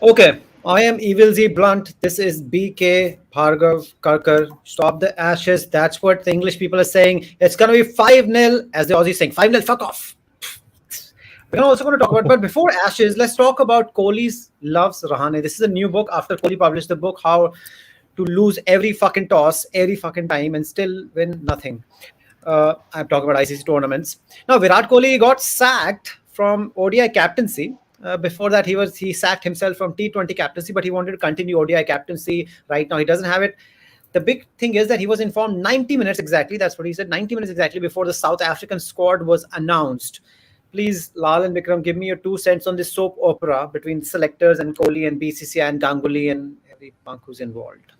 Okay, I am Evil Z Blunt. This is BK Bhargav Karkar. Stop the ashes. That's what the English people are saying. It's going to be 5-0, as the Aussies saying. 5-0, fuck off. We're also going to talk about, but before ashes, let's talk about Kohli's Loves Rahane. This is a new book after Kohli published the book, How to Lose Every Fucking Toss, Every Fucking Time, and Still Win Nothing. I'm talking about ICC tournaments. Now, Virat Kohli got sacked from ODI captaincy. Before that, he sacked himself from T20 captaincy, but he wanted to continue ODI captaincy. Right now, he doesn't have it. The big thing is that he was informed 90 minutes exactly. That's what he said. 90 minutes exactly before the South African squad was announced. Please, Lal and Vikram, give me your 2 cents on this soap opera between selectors and Kohli and BCCI and Ganguly and every punk who's involved.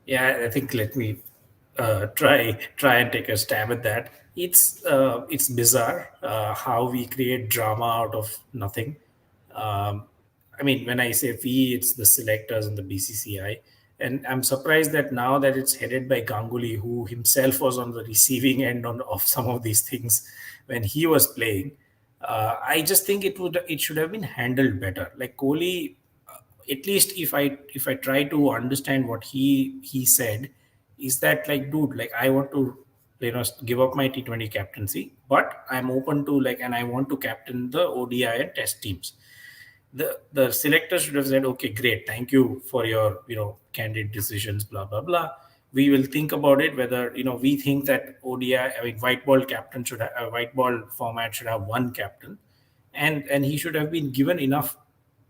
Yeah, I think let me try and take a stab at that. It's bizarre how we create drama out of nothing. Um, I mean, when I say we, it's the selectors and the BCCI. And I'm surprised that now that it's headed by Ganguly, who himself was on the receiving end of some of these things when he was playing. I just think it should have been handled better. Like Kohli, at least if I try to understand what he said, is that like, dude, like I want to give up my T20 captaincy, but I'm open to like, and I want to captain the ODI and Test teams. The selectors should have said, okay, great, thank you for your candid decisions, blah blah blah. We will think about it whether we think that ODI, I mean, white ball captain should have, a white ball format should have one captain, and he should have been given enough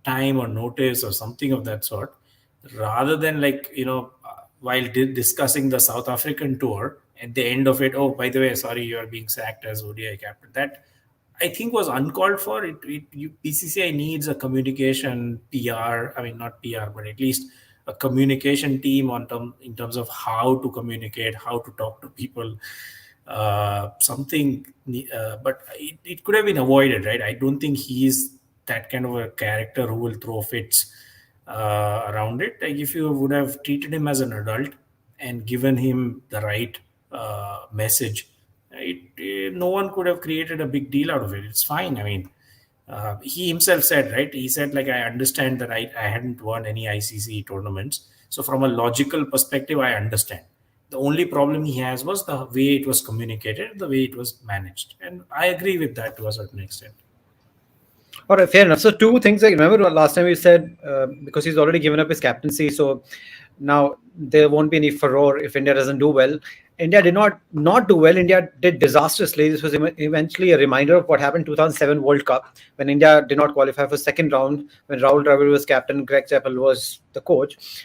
time or notice or something of that sort, rather than like while discussing the South African tour, at the end of it, oh, by the way, sorry, you are being sacked as ODI captain. That I think was uncalled for. PCCI needs a communication PR. I mean, not PR, but at least a communication team in terms of how to communicate, how to talk to people. Something, but it could have been avoided, right? I don't think he's that kind of a character who will throw fits around it. Like if you would have treated him as an adult and given him the right message, no one could have created a big deal out of it. It's fine. I mean, he himself said, right? He said, like, I understand that I hadn't won any ICC tournaments. So, from a logical perspective, I understand. The only problem he has was the way it was communicated, the way it was managed. And I agree with that to a certain extent. All right, fair enough. So two things. I remember last time we said because he's already given up his captaincy, so now there won't be any furore if India doesn't do well. India did not do well. India did disastrously. This was eventually a reminder of what happened in 2007 World Cup when India did not qualify for second round when Rahul Dravid was captain, Greg Chappell was the coach.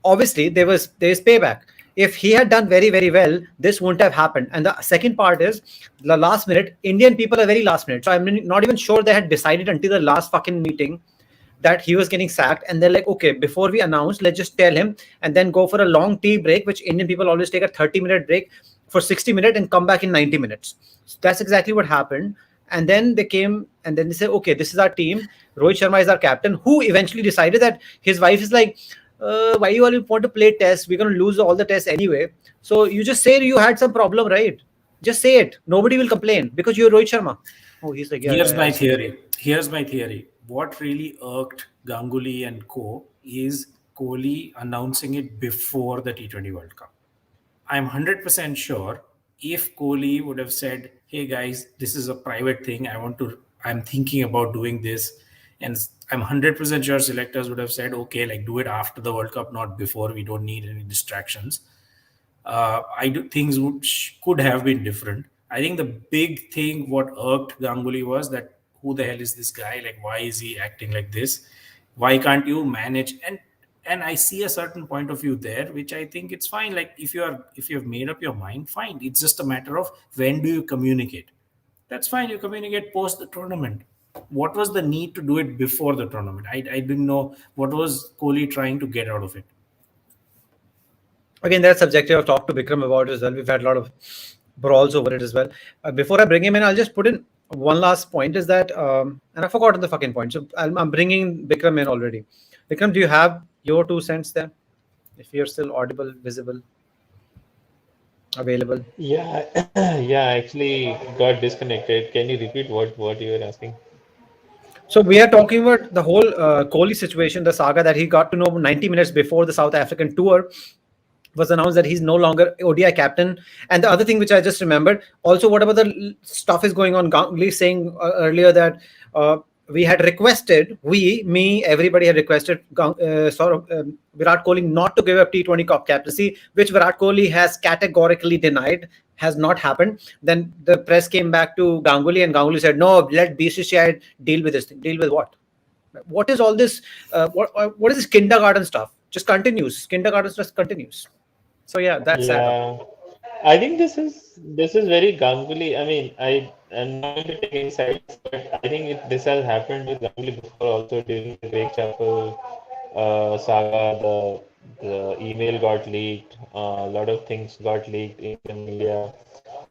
Obviously there's payback. If he had done very very well, this wouldn't have happened. And the second part is the last minute. Indian people are very last minute, so I'm not even sure they had decided until the last fucking meeting that he was getting sacked, and they're like, okay, before we announce, let's just tell him and then go for a long tea break, which Indian people always take a 30-minute break for 60 minutes and come back in 90 minutes. So that's exactly what happened. And then they came and then they said, okay, this is our team. Rohit Sharma is our captain, who eventually decided that his wife is like, why you all want to play tests? We're going to lose all the tests anyway. So you just say you had some problem, right? Just say it. Nobody will complain because you're Rohit Sharma. Oh, he's like, yeah, Here's yeah, my yeah. theory. Here's my theory. What really irked Ganguly and co is Kohli announcing it before the T20 World Cup. I'm 100% sure if Kohli would have said, hey guys, this is a private thing. I'm thinking about doing this. And I'm 100% sure selectors would have said, okay, like do it after the World Cup, not before. We don't need any distractions. I do things could have been different. I think the big thing what irked Ganguly was that who the hell is this guy? Like, why is he acting like this? Why can't you manage? And I see a certain point of view there, which I think it's fine. Like if you have made up your mind, fine. It's just a matter of when do you communicate. That's fine. You communicate post the tournament. What was the need to do it before the tournament? I didn't know what was Kohli trying to get out of it. Again, that's subjective. I've talked to Bikram about it as well. We've had a lot of brawls over it as well. Before I bring him in, I'll just put in one last point is that, and I've forgotten the fucking point. So I'm bringing Bikram in already. Bikram, do you have your 2 cents there? If you're still audible, visible, available. Yeah, yeah, I actually got disconnected. Can you repeat what you were asking? So we are talking about the whole Kohli situation, the saga that he got to know 90 minutes before the South African tour was announced that he's no longer ODI captain. And the other thing which I just remembered, also, what about the stuff is going on? Ganguly saying earlier that we had requested, me, everybody had requested Virat Kohli not to give up T20 Cup captaincy, which Virat Kohli has categorically denied, has not happened. Then the press came back to Ganguly, and Ganguly said, "No, let BCCI deal with this thing." Deal with what? What is all this? What is this kindergarten stuff? Just continues. Kindergarten stuff continues. So yeah, that's sad. Yeah, I think this is very Ganguly. I mean, I'm not going to take insights, but I think this has happened with Ganguly before also during the Greg Chappell saga. The email got leaked. A lot of things got leaked in the media.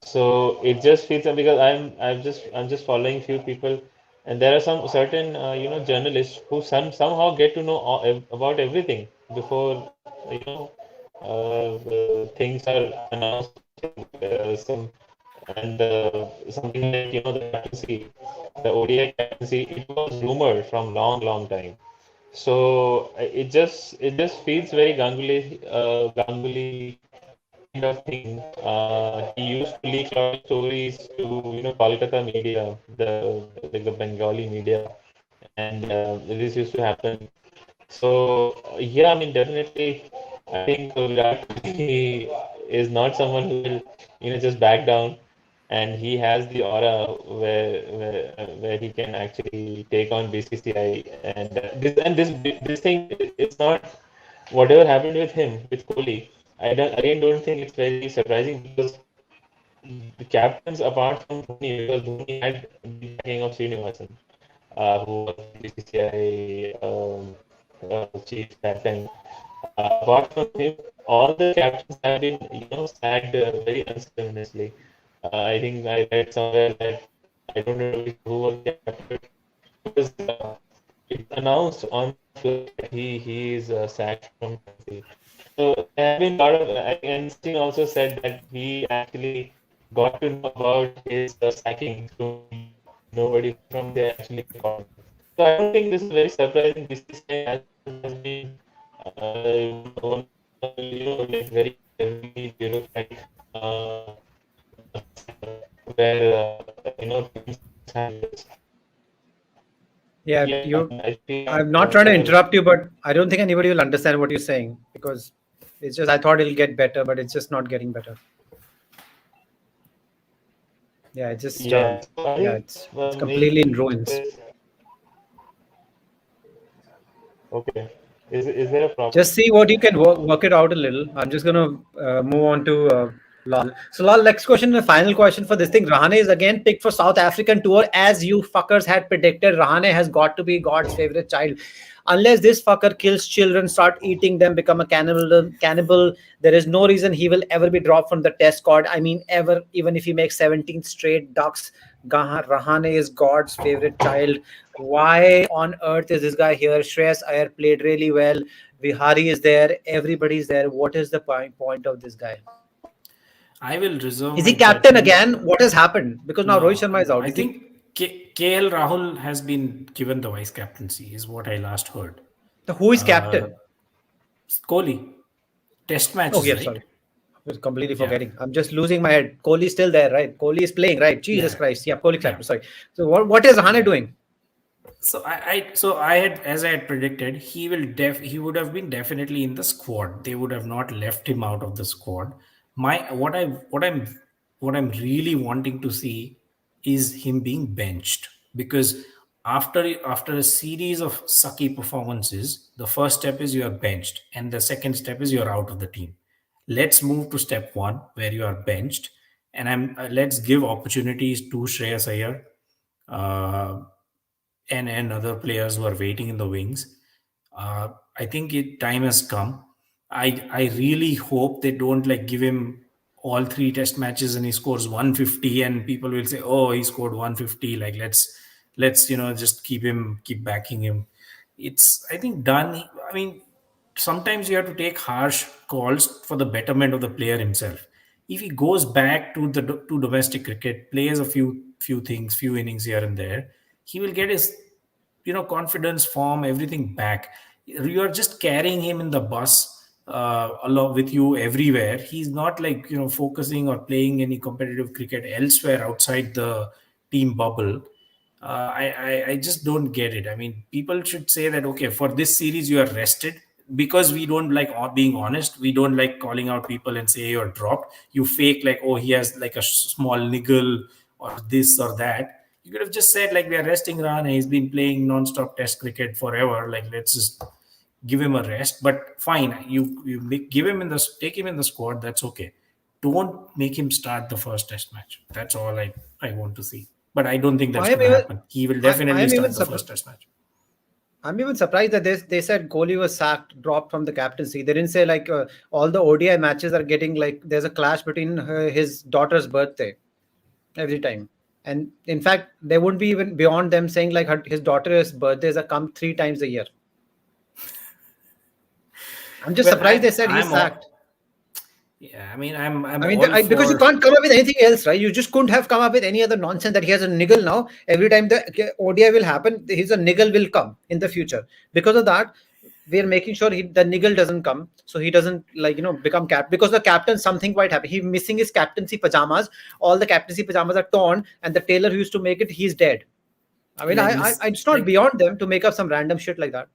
So it just feels because I'm just following few people, and there are some certain journalists who somehow get to know about everything before things are announced or something. Something like the captaincy, the ODI captaincy, it was rumored from long time. So it just feels very Ganguly kind of thing. He used to leak a lot of stories to Kolkata media, the like the Bengali media, and this used to happen. So yeah, I mean definitely, I think Virat Kohli is not someone who will just back down, and he has the aura where he can actually take on BCCI, and this thing, it's not whatever happened with him with Kohli. I don't again don't think it's very surprising because the captains apart from Dhoni, because Dhoni had the backing of Srinivasan, who was the BCCI chief that time. Apart from him, all the captains have been, sacked very unceremoniously. I think I read somewhere that I don't know who was the captain. It was it's announced on the flight that he is sacked from country. So there have been a lot of, and Sachin also said that he actually got to know about his sacking through media. Nobody from India actually informed him. So I don't think this is very surprising. BCCI has been one of the like very heavily bureaucratic sector where things handle this. So Yeah, yeah, you. I feel I'm not trying to interrupt you, but I don't think anybody will understand what you're saying because it's just I thought it'll get better, but it's just not getting better. Yeah, it's just yeah. So I yeah, think it's completely in maybe ruins. there's okay. Is there a problem? Just see what you can work it out a little. I'm just gonna move on to Lal. So Lal, next question, the final question for this thing. Rahane is again picked for South African tour as you fuckers had predicted. Rahane has got to be God's favorite child. Unless this fucker kills children, start eating them, become a cannibal, there is no reason he will ever be dropped from the test squad. I mean, ever, even if he makes 17 straight ducks. Rahane is God's favorite child. Why on earth is this guy here? Shreyas Iyer played really well. Vihari is there. Everybody's there. What is the point of this guy? I will reserve Is my he captain judgment. again? What has happened? Because now Rohit No, Sharma is no. out. I Is he think KL Rahul has been given the vice captaincy, is what I last heard. who is Uh, captain? Kohli, test Oh matches, yeah, right? sorry. I was completely Yeah, forgetting. I'm just losing my head. Kohli is still there, right? Kohli is playing, right? Jesus yeah, Christ. Yeah, Kohli yeah, captain. Sorry. So what is Rahane yeah. doing? So I had, as I had predicted, he would have been definitely in the squad. They would have not left him out of the squad. My what I'm really wanting to see is him being benched, because after a series of sucky performances, the first step is you are benched, and the second step is you're out of the team. Let's move to step one where you are benched, and let's give opportunities to Shreyas Iyer. Uh, and other players who are waiting in the wings. I think time has come. I really hope they don't like give him all three test matches and he scores 150 and people will say, oh, he scored 150. Like let's just keep backing him. It's, I think, done. I mean, sometimes you have to take harsh calls for the betterment of the player himself. If he goes back to domestic cricket, plays a few things, few innings here and there, he will get his confidence, form, everything back. You are just carrying him in the bus along with you everywhere. He's not like focusing or playing any competitive cricket elsewhere outside the team bubble. I just don't get it. I mean, people should say that, okay, for this series you are rested, because we don't like being honest. We don't like calling out people and say you're dropped. You fake like, oh, he has like a small niggle or this or that. You could have just said like, we are resting Rahane. He's been playing non-stop Test cricket forever. Like, let's just give him a rest. But fine, give him in the take him in the squad. That's okay. Don't make him start the first Test match. That's all I want to see. But I don't think that's I am going to even happen. He will I definitely am even start the surprised. first Test match. I'm even surprised that they said Kohli was sacked, dropped from the captaincy. They didn't say like all the ODI matches are getting like there's a clash between his daughter's birthday every time. And in fact, they wouldn't be even beyond them saying like his daughter's birthdays are come 3 times a year. I'm just Well, surprised they said he's I'm all, sacked. yeah. I mean, I'm I mean, all because you for. can't come up with anything else, right? You just couldn't have come up with any other nonsense that he has a niggle now. Every time the ODI will happen, his a niggle will come in the future. Because of that, we're making sure the niggle doesn't come, so he doesn't like become cap. Because the captain, something quite happen. He's missing his captaincy pajamas. All the captaincy pajamas are torn, and the tailor who used to make it, he's dead. I mean, it's not Like beyond them to make up some random shit like that.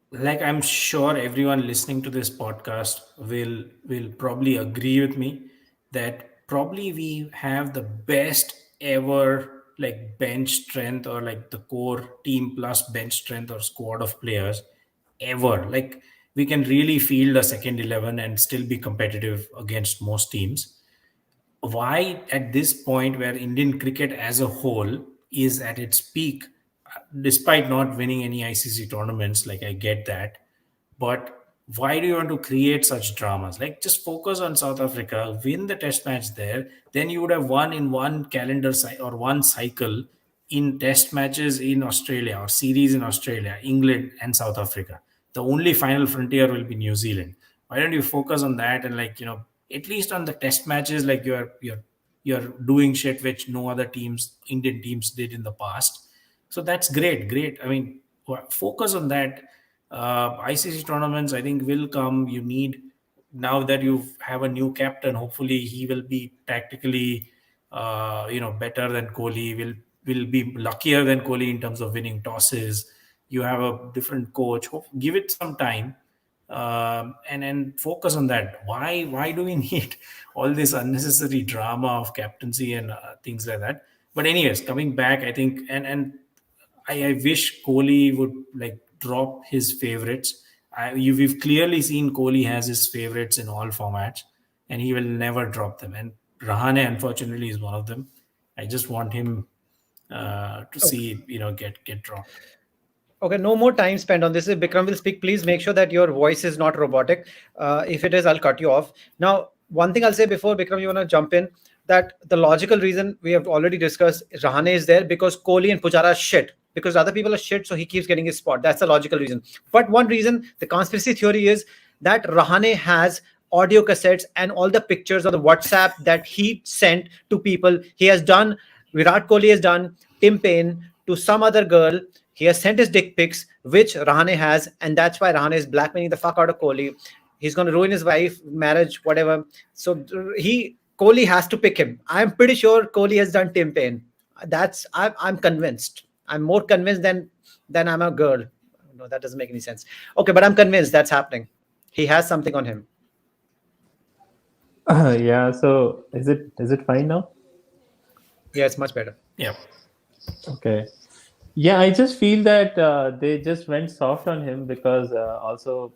I'm sure everyone listening to this podcast will probably agree with me that probably we have the best ever like bench strength, or like the core team plus bench strength or squad of players ever. Like, we can really field a second 11 and still be competitive against most teams. Why at this point where Indian cricket as a whole is at its peak, despite not winning any ICC tournaments, like I get that, but why do you want to create such dramas? Like, just focus on South Africa, win the test match there, then you would have won in one calendar or one cycle in test matches in Australia or series in Australia, England, and South Africa. The only final frontier will be New Zealand. Why don't you focus on that, and like, at least on the test matches, like you're doing shit which no other teams, Indian teams, did in the past. So that's great. I mean, focus on that. ICC tournaments, I think, will come. You need, now that you have a new captain, hopefully he will be tactically, better than Kohli. Will be luckier than Kohli in terms of winning tosses. You have a different coach. Give it some time, and focus on that. Why do we need all this unnecessary drama of captaincy and things like that? But anyways, coming back, I think, and I wish Kohli would like drop his favorites. We've clearly seen Kohli has his favorites in all formats, and he will never drop them. And Rahane, unfortunately, is one of them. I just want him to Okay. see get dropped. Okay, no more time spent on this. If Bikram will speak, please make sure that your voice is not robotic. If it is, I'll cut you off. Now, one thing I'll say before Bikram, you want to jump in, that the logical reason we have already discussed, Rahane is there because Kohli and Pujara are shit. Because other people are shit, so he keeps getting his spot. That's the logical reason. But one reason, the conspiracy theory is that Rahane has audio cassettes and all the pictures on the WhatsApp that he sent to people. He has done, Virat Kohli has done Tim Payne to some other girl. He has sent his dick pics, which Rahane has, and that's why Rahane is blackmailing the fuck out of Kohli. He's going to ruin his wife, marriage, whatever. So Kohli has to pick him. I'm pretty sure Kohli has done Tim Payne. I'm convinced. I'm more convinced than I'm a girl. No, that doesn't make any sense. Okay, but I'm convinced that's happening. He has something on him. Yeah, so is it fine now? Yeah, it's much better. Yeah. Okay. Yeah, I just feel that they just went soft on him because also,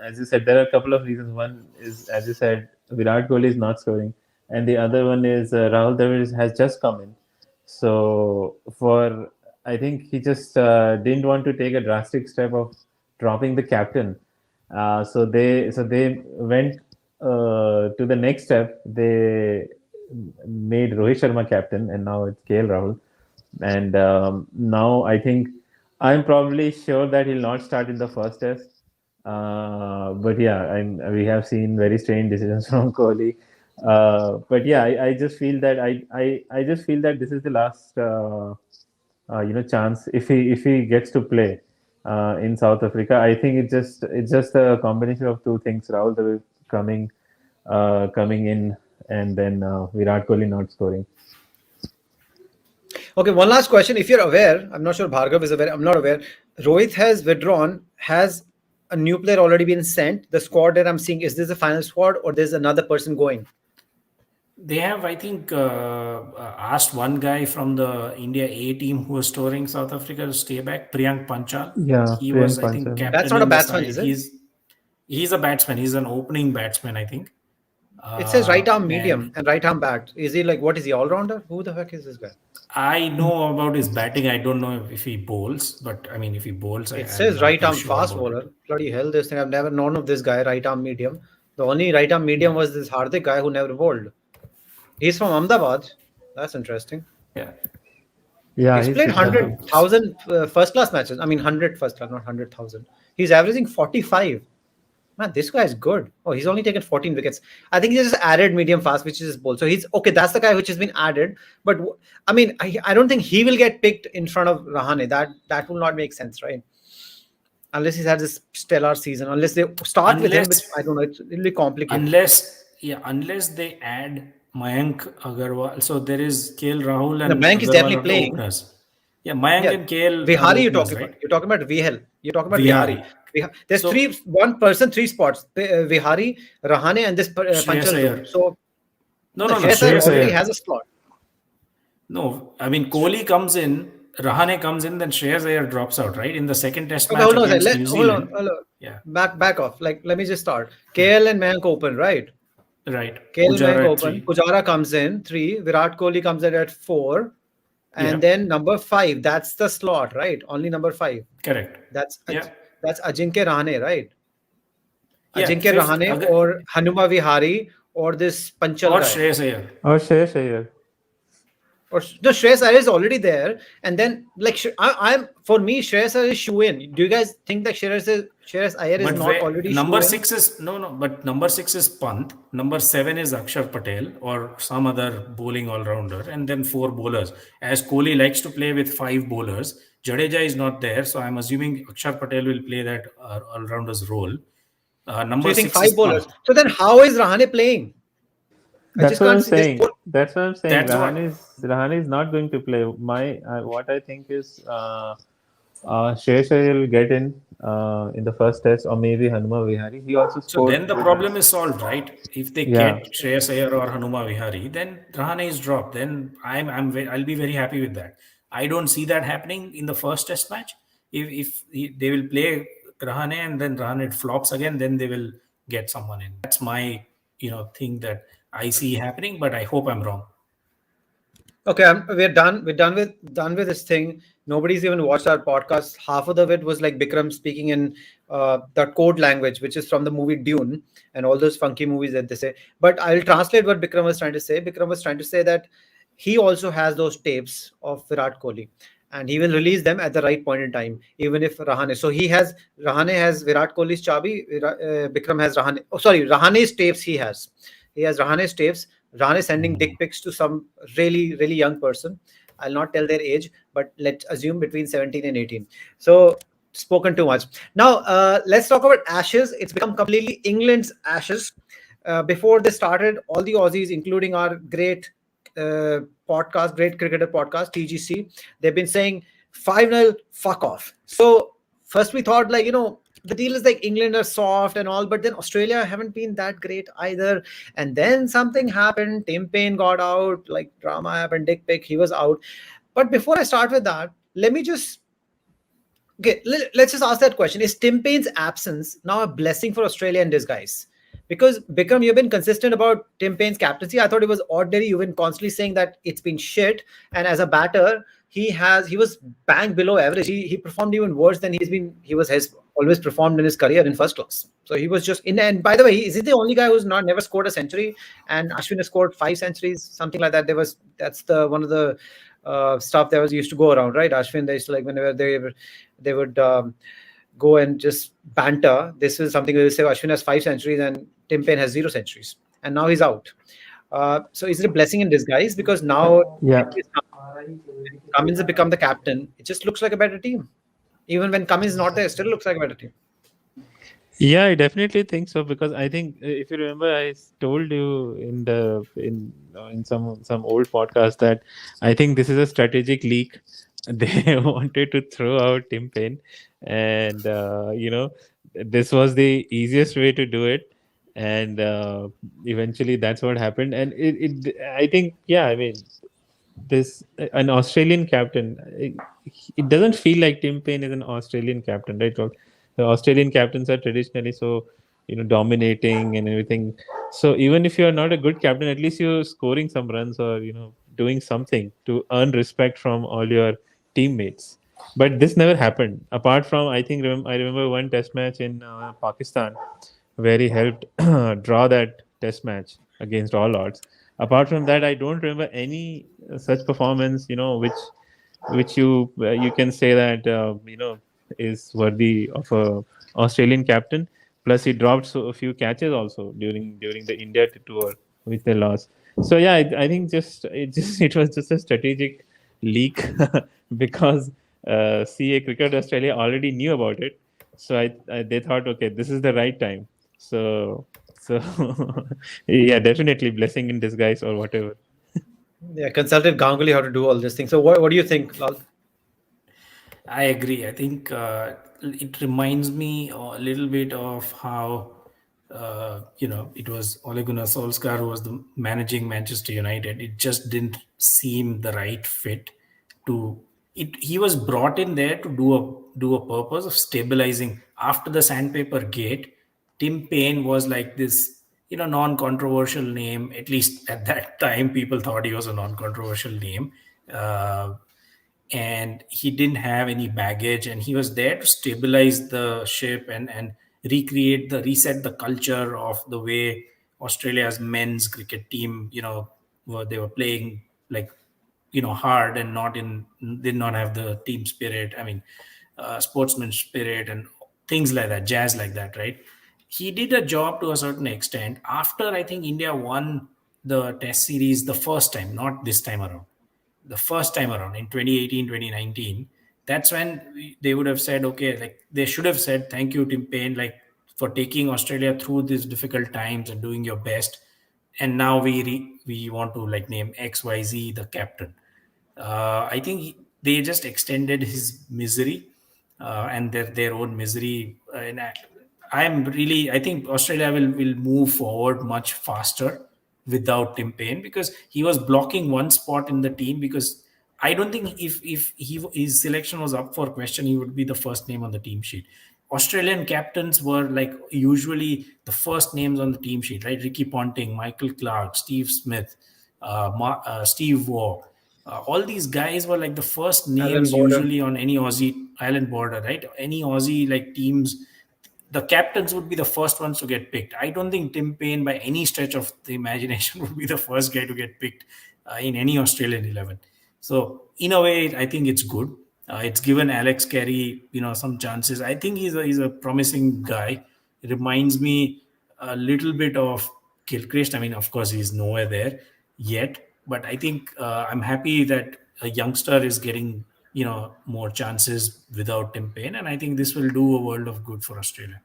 as you said, there are a couple of reasons. One is, as you said, Virat Kohli is not scoring, and the other one is Rahul Dravid has just come in. So I think he just didn't want to take a drastic step of dropping the captain. So they went to the next step. They made Rohit Sharma captain, and now it's KL Rahul. And now I think I'm probably sure that he'll not start in the first test. But yeah, we have seen very strange decisions from Kohli. But yeah, I just feel that I just feel that this is the last chance if he gets to play. in South Africa. I think it's just a combination of two things. Rahul Dravid coming in, and then Virat Kohli not scoring. Okay, one last question. If you're aware, I'm not sure Bhargav is aware. I'm not aware. Rohit has withdrawn. Has a new player already been sent? The squad that I'm seeing, is this the final squad or there's another person going? They have, I think, asked one guy from the India A team who was touring South Africa to stay back, Priyank Panchal. Yeah, He was, Priyank I think, Panchal. That's captain not a in the batsman, side. is it? He's a batsman. He's an opening batsman, I think. It says right arm medium And and right arm back. Is he like, what is he, all rounder? Who the heck is this guy? I know about his batting. I don't know if he bowls, but I mean, if he bowls, It I'm says not right too arm sure fast about bowler. it. Bloody hell, this thing. I've never known of this guy, right arm medium. The only right arm medium Yeah, was this Hardik guy who never bowled. He's from Ahmedabad. That's interesting. yeah. Yeah, He's he's played good batting. 100,000 first class matches. I mean, 100 first class, not 100,000. He's averaging 45. Man, this guy is good. Oh, he's only taken 14 wickets. I think he just added medium fast, which is his bowl. So he's okay. That's the guy which has been added. But I mean, I don't think he will get picked in front of Rahane. That will not make sense, right? Unless he's had this stellar season. Unless they start with him, which I Unless don't know. It'll be complicated. unless they add Mayank Agarwal. So there is KL Rahul The and bank is Agarwal definitely are the playing. openers. Yeah, Mayank Yeah, and KL are Vihari you're openers, talking about. right? You're talking about VHL. You're talking about Vihari. Vihari. There's So one person, three spots. Vihari, Rahane, and this Shreyas Panchal group. Iyer. So No, the no, no. Shreyas Iyer Shreyas Shreyas already Iyer. has a slot. No, I mean Kohli comes in, Rahane comes in, then Shreyas Iyer drops out, right? In the second test Okay, match hold on a second. against New Zealand. Hold on. Yeah, Back off. Like, let me just start. KL and Mayank open, right? right. KL Mayank Pujara at open. 3. Pujara comes in, 3. Virat Kohli comes in at 4. Yeah, And then number 5. That's the slot, right? Only number 5. correct. That's Yeah, that's Ajinkya Rahane, right? yeah. Ajinkya Fifth, Rahane or Hanuma Vihari or this Panchal or guy. Shreyas Iyer. Oh, Shreyas Iyer. Or the Shreyas Iyer is already there, and then like I'm for me, Shreyas Iyer is shoe in. Do you guys think that Shreyas Iyer is But not where, already shoe number in? 6 is no, no. But number 6 is Pant. Number 7 is Akshar Patel or some other bowling all rounder, and then 4 bowlers. As Kohli likes to play with 5 bowlers, Jadeja is not there, so I'm assuming Akshar Patel will play that all rounder's role. So Number you think 6 is 5 bowlers? Pant. So then how is Rahane playing? I That's just what can't I'm see this. saying. That's what I'm saying. That's what. Rahane is not going to play. My what I think is Shreyas Iyer will get in the first test, or maybe Hanuma Vihari. He also So scored then the good problem runs. is solved, right? If they Yeah, get Shreyas Iyer or Hanuma Vihari, then Rahane is dropped. Then I'll be very happy with that. I don't see that happening in the first test match. They will play Rahane and then Rahane flops again, then they will get someone in. That's my thing that I see happening, but I hope I'm wrong. Okay, we're done. We're done with this thing. Nobody's even watched our podcast. Half of it was like Bikram speaking in the code language, which is from the movie Dune and all those funky movies that they say. But I'll translate what Bikram was trying to say. Bikram was trying to say that he also has those tapes of Virat Kohli, and he will release them at the right point in time, even if Rahane. So Rahane has Virat Kohli's chabi. Bikram has Rahane. Oh, sorry, Rahane's tapes. He has Rahane's tapes. Rahane sending dick pics to some really, really young person. I'll not tell their age, but let's assume between 17 and 18. So, spoken too much. Now, let's talk about Ashes. It's become completely England's Ashes. Before they started, all the Aussies, including our great podcast, great cricketer podcast, TGC, they've been saying 5-0, fuck off. So, first we thought, like, the deal is like England are soft and all, but then Australia haven't been that great either. And then something happened. Tim Payne got out, like drama happened, dick pic, he was out. But before I start with that, let me just let's just ask that question. Is Tim Payne's absence now a blessing for Australia in disguise? Because Bikram, you've been consistent about Tim Payne's captaincy. I thought it was ordinary. You've been constantly saying that it's been shit. And as a batter, he was bang below average. He performed even worse than has always performed in his career in first class. So he was just in. And by the way, is he the only guy who's never scored a century? And Ashwin has scored 5 centuries, something like that. That's the one of the stuff that was used to go around, right? Ashwin, they used to, like, whenever they would go and just banter. This is something we will say Ashwin has 5 centuries and Tim Payne has 0 centuries, and now he's out. So is it a blessing in disguise? Because now yeah. Cummins has become the captain. It just looks like a better team. Even when Cummins is not there, it still looks like a better team. Yeah, I definitely think so because I think if you remember, told you in some old podcast that I think this is a strategic leak. They wanted to throw out Tim Payne, and this was the easiest way to do it, and eventually that's what happened. And I think, yeah, I mean, this an Australian captain. It doesn't feel like Tim Payne is an Australian captain, right? Well, the Australian captains are traditionally so dominating and everything. So even if you are not a good captain, at least you're scoring some runs or doing something to earn respect from all your teammates. But this never happened. Apart from, I think, I remember one Test match in Pakistan where he helped draw that Test match against all odds. Apart from that, I don't remember any such performance, which you can say that is worthy of a Australian captain. Plus, he dropped a few catches also during the India tour, which they lost. So yeah, I think it was just a strategic leak because CA Cricket Australia already knew about it. So they thought, okay, this is the right time. So yeah, definitely blessing in disguise or whatever. Yeah, consulted Ganguly how to do all this thing. So what do you think, Lal? I agree. I think it reminds me a little bit of how it was Ole Gunnar Solskjaer who was the managing Manchester United. It just didn't seem the right fit to it. He was brought in there to do a purpose of stabilizing after the sandpaper gate. Tim Payne was like this, non-controversial name. At least at that time, people thought he was a non-controversial name. Uh, and he didn't have any baggage, and he was there to stabilize the ship and reset the culture of the way Australia's men's cricket team, they were playing like, hard and did not have the team spirit. I mean, sportsman spirit and things like that, jazz like that, right? He did a job to a certain extent. After, I think, India won the Test series the first time, not this time around, the first time around in 2018, 2019, that's when they would have said, okay, like they should have said, thank you, Tim Payne, like for taking Australia through these difficult times and doing your best. And now we want to like name XYZ the captain. I think they just extended his misery and their own misery. And I think Australia will move forward much faster without Tim Payne because he was blocking one spot in the team. Because I don't think if his selection was up for question, he would be the first name on the team sheet. Australian captains were like usually the first names on the team sheet, right? Ricky Ponting, Michael Clark, Steve Smith, Steve Waugh. All these guys were like the first Alan names Border. usually on any Aussie island border, right? Any Aussie like teams, the captains would be the first ones to get picked. I don't think Tim Payne, by any stretch of the imagination, would be the first guy to get picked in any Australian 11. So, in a way, I think it's good. It's given Alex Carey, some chances. I think he's a promising guy. It reminds me a little bit of Gilchrist. I mean, of course, he's nowhere there yet, but I think I'm happy that a youngster is getting more chances without Tim Payne, and I think this will do a world of good for Australia.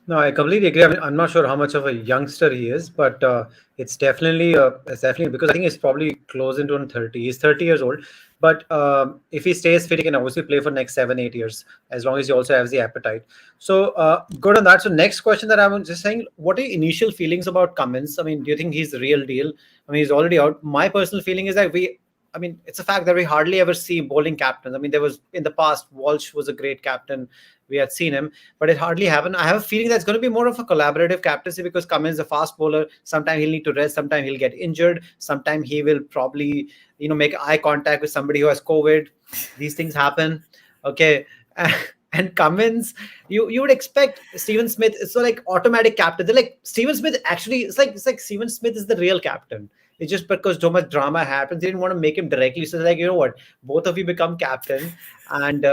No, I completely agree. I mean, I'm not sure how much of a youngster he is, but it's definitely because I think he's probably close into 30. He's 30 years old, but if he stays fit, he can obviously play for next 7, 8 years as long as he also has the appetite. So good on that. So next question that I'm just saying, what are your initial feelings about Cummins? I mean, do you think he's the real deal? I mean, he's already out. My personal feeling is that I mean, it's a fact that we hardly ever see bowling captains. I mean, there was in the past, Walsh was a great captain. We had seen him, but it hardly happened. I have a feeling that's going to be more of a collaborative captaincy because Cummins is a fast bowler. Sometimes he'll need to rest. Sometimes he'll get injured. Sometimes he will probably, make eye contact with somebody who has COVID. These things happen. Okay. And Cummins, you would expect Steven Smith. So like automatic captain. They're like Steven Smith. Actually, it's like Steven Smith is the real captain. It's just because so much drama happens. They didn't want to make him directly. So they're like, you know what? Both of you become captain, and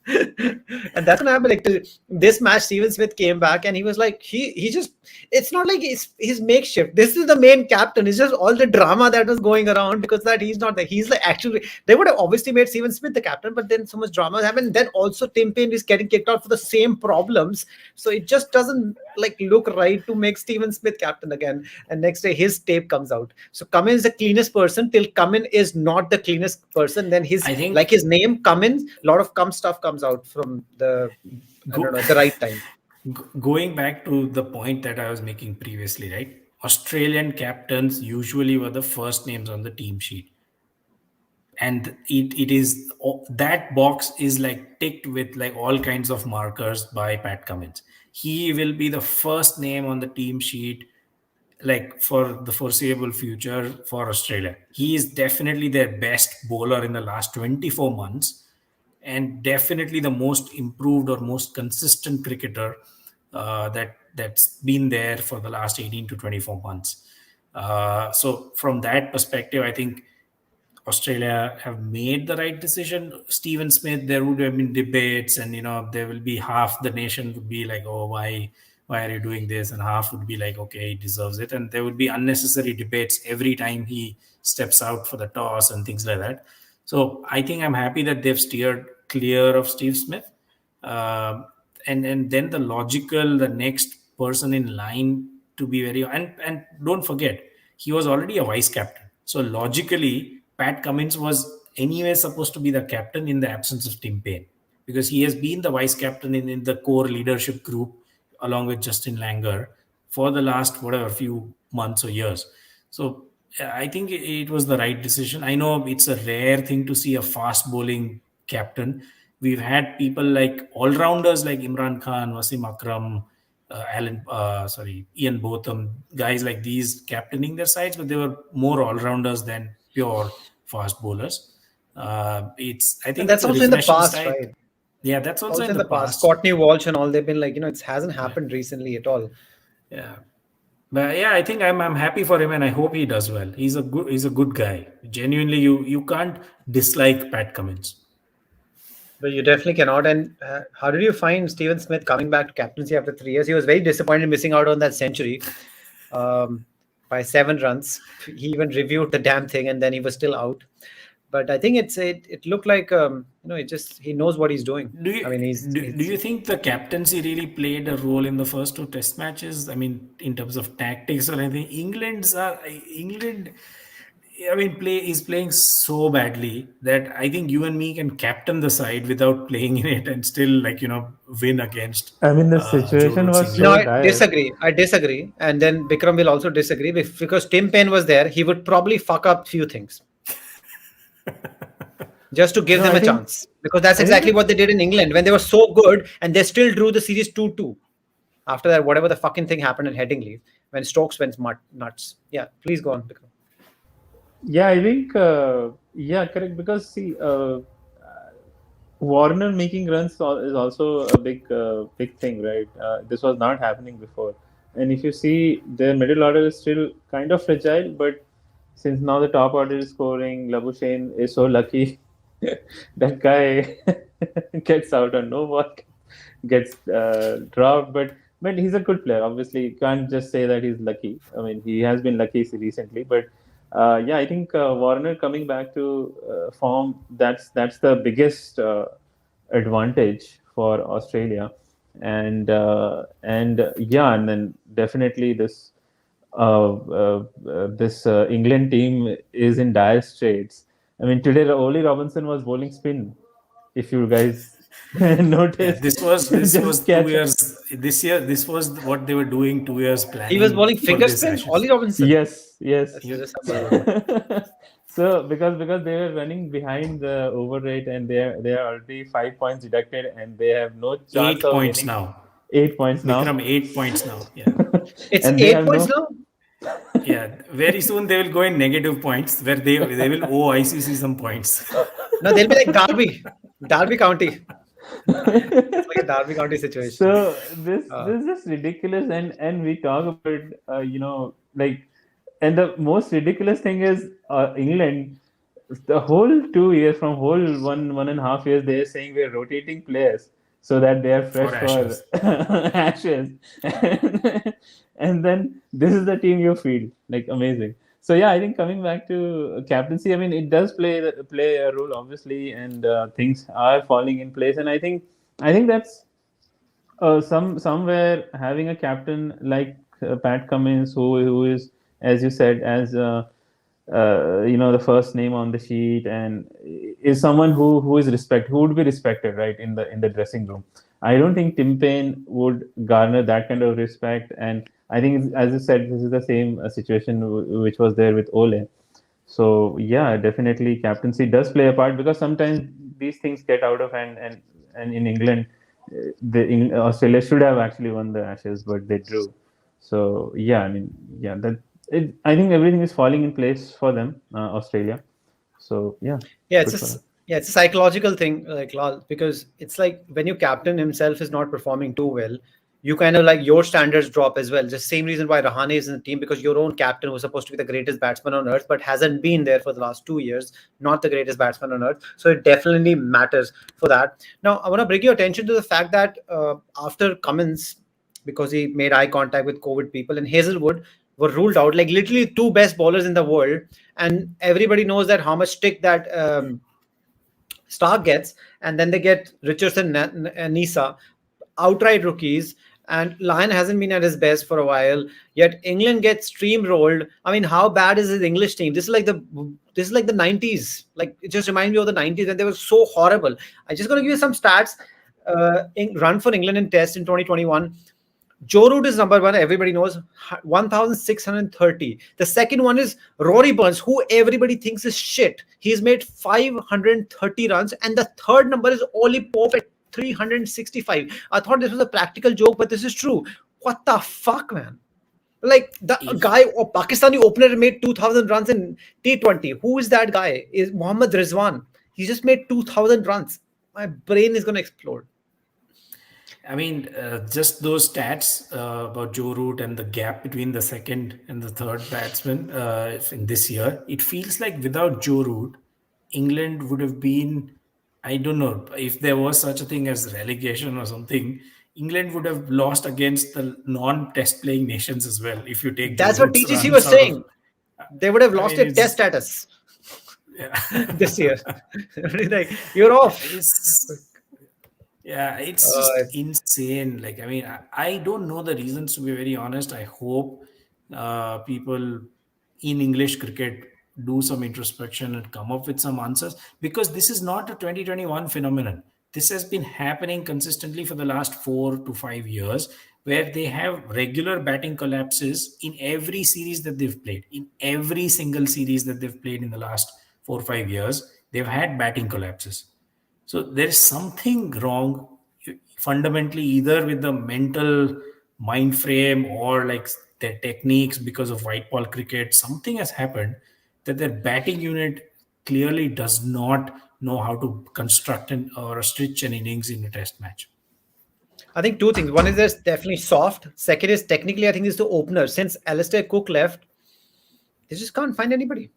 And that's what happened. Like this match, Steven Smith came back and he was like, he just, it's not like he's makeshift. This is the main captain. It's just all the drama that was going around because that he's not there. He's like actually they would have obviously made Steven Smith the captain, but then so much drama happened. Then also Tim Payne is getting kicked out for the same problems. So it just doesn't like look right to make Steven Smith captain again. And next day his tape comes out. So Cummins is the cleanest person till Cummins is not the cleanest person. Then his I think like his name Cummins, a lot of cum stuff comes out from the I don't go, know the right time. going back to the point that I was making previously, right? Australian captains usually were the first names on the team sheet. And it is that box is like ticked with like all kinds of markers by Pat Cummins. He will be the first name on the team sheet like for the foreseeable future for Australia. He is definitely their best bowler in the last 24 months and definitely the most improved or most consistent cricketer that's been there for the last 18 to 24 months. So from that perspective, I think Australia have made the right decision. Steven Smith, there would have been debates, and there will be half the nation would be like, "Oh, why are you doing this?" and half would be like, "Okay, he deserves it." And there would be unnecessary debates every time he steps out for the toss and things like that. So I think I'm happy that they've steered clear of Steve Smith, uh, and then the next person in line to be very and don't forget he was already a vice captain. So logically, Pat Cummins was anyway supposed to be the captain in the absence of Tim Payne because he has been the vice captain in the core leadership group along with Justin Langer for the last whatever few months or years. So I think it was the right decision. I know it's a rare thing to see a fast bowling captain. We've had people like all rounders like Imran Khan, Wasim Akram, Ian Botham, guys like these captaining their sides, but they were more all rounders than pure fast bowlers. I And think it's that's a also in the refreshing past, style. right? Yeah, that's also Also in in the the past, past. Courtney Walsh and all they've been like, it hasn't happened recently at all. Yeah, but yeah, I think I'm happy for him, and I hope he does well. He's a good guy. Genuinely, you can't dislike Pat Cummins. But you definitely cannot. And how did you find Steven Smith coming back to captaincy after 3 years? He was very disappointed missing out on that century um, by 7 runs. He even reviewed the damn thing, and then he was still out. But I think it looked like it just he knows what he's doing. Do I you mean, do you think the captaincy really played a role in the first two Test matches? I mean, in terms of tactics or anything, England. I mean, play is playing so badly that I think you and me can captain the side without playing in it and still win against I mean, the Joe situation Root's was No, so England. I dire. disagree. I disagree. And then Bikram will also disagree because Tim Payne was there. He would probably fuck up few things just to give No, them I a think, chance. Because that's I think exactly the what they did in England when they were so good and they still drew the series 2-2. After that, whatever the fucking thing happened in Headingley when Stokes went nuts. Yeah, please go on, Bikram. Yeah, I think, yeah, correct. Because see, Warner making runs is also a big thing, right? This was not happening before. And if you see, their middle order is still kind of fragile, but since now the top order is scoring, Labuschagne is so lucky. That guy gets out on no ball, gets dropped, but he's a good player. Obviously, you can't just say that he's lucky. I mean, he has been lucky recently, but yeah, I think Warner coming back to form, that's the biggest advantage for Australia, and yeah, and then definitely this England team is in dire straits. I mean, today Oli Robinson was bowling spin. If you guys Yeah, noticed, this was just 2 years. catch. This year, this was what they were doing 2 years He was planning bowling for finger this spin, Ashes. Ollie Robinson. Yes, yes. Yes, I You, just remember. So because they were running behind the over rate, and they are already 5 points deducted, and they have no chance 8 of points winning. now. 8 points now. Bikram, 8 points now. Yeah. It's And they eight have points no. now. Yeah, very soon they will go in negative points where they will owe ICC some points. No, they'll be like Derby County. It's like a Derby County situation. So this Uh, this is just ridiculous, and we talk about like, and the most ridiculous thing is England. the whole 2 years, from whole 1.5 years, they're saying we're rotating players so that they are fresh for for Ashes. Ashes. And then this is the team you field. Like, amazing. So yeah, I think coming back to captaincy, I mean, it does play a role, obviously, and things are falling in place. And I think that's somewhere having a captain like Pat Cummins, who is, as you said, as the first name on the sheet, and is someone who would be respected, right, in the dressing room. I don't think Tim Payne would garner that kind of respect, and I think, as you said, this is the same situation which was there with Ole. So yeah, definitely captaincy does play a part, because sometimes these things get out of hand, and in England, Australia should have actually won the Ashes, but they drew. So yeah, I mean, yeah, I think everything is falling in place for them, Australia. So yeah, Yeah, good for them. it's a psychological thing, like Lal, because it's like when your captain himself is not performing too well, you kind of like your standards drop as well. Just same reason why Rahane is in the team, because your own captain was supposed to be the greatest batsman on earth, but hasn't been there for the last 2 years, not the greatest batsman on earth. So it definitely matters for that. Now I want to bring your attention to the fact that after Cummins, because he made eye contact with COVID people, and Hazelwood were ruled out, like literally two best bowlers in the world, and everybody knows that how much stick that Stark gets, and then they get Richardson and Nisa, outright rookies, and Lyon hasn't been at his best for a while. Yet England gets steamrolled. I mean, how bad is his English team? This is like the 90s. Like, it just reminds me of the 90s when they were so horrible. I just gonna give you some stats. Run for England in Test in 2021. Joe Root is number one, everybody knows, 1,630. The second one is Rory Burns, who everybody thinks is shit. He's made 530 runs. And the third number is Ollie Pope at 365. I thought this was a practical joke, but this is true. What the fuck, man? Like, the If guy, or Pakistani opener, made 2,000 runs in T20. Who is that guy? Is Mohammad Rizwan. He just made 2,000 runs. My brain is going to explode. I mean, just those stats about Joe Root and the gap between the second and the third batsman in this year, it feels like without Joe Root, England would have been, I don't know, if there was such a thing as relegation or something, England would have lost against the non-test playing nations as well. If you take Joe That's what Root's TGC runs was out of, saying. They would have I lost mean, their test it's status yeah, this year. Like, you're off. it's Yeah, it's Uh, just insane. Like, I mean, I don't know the reasons, to be very honest. I hope people in English cricket do some introspection and come up with some answers, because this is not a 2021 phenomenon. This has been happening consistently for the last 4 to 5 years, where they have regular batting collapses in every series that they've played. In every single series that they've played in the last 4 or 5 years, they've had batting collapses. So there is something wrong fundamentally, either with the mental mind frame or like their techniques because of white ball cricket. Something has happened that their batting unit clearly does not know how to construct or stitch an innings in a test match. I think two things. One is there's definitely soft. Second is technically, I think it's the opener. Since Alistair Cook left, they just can't find anybody.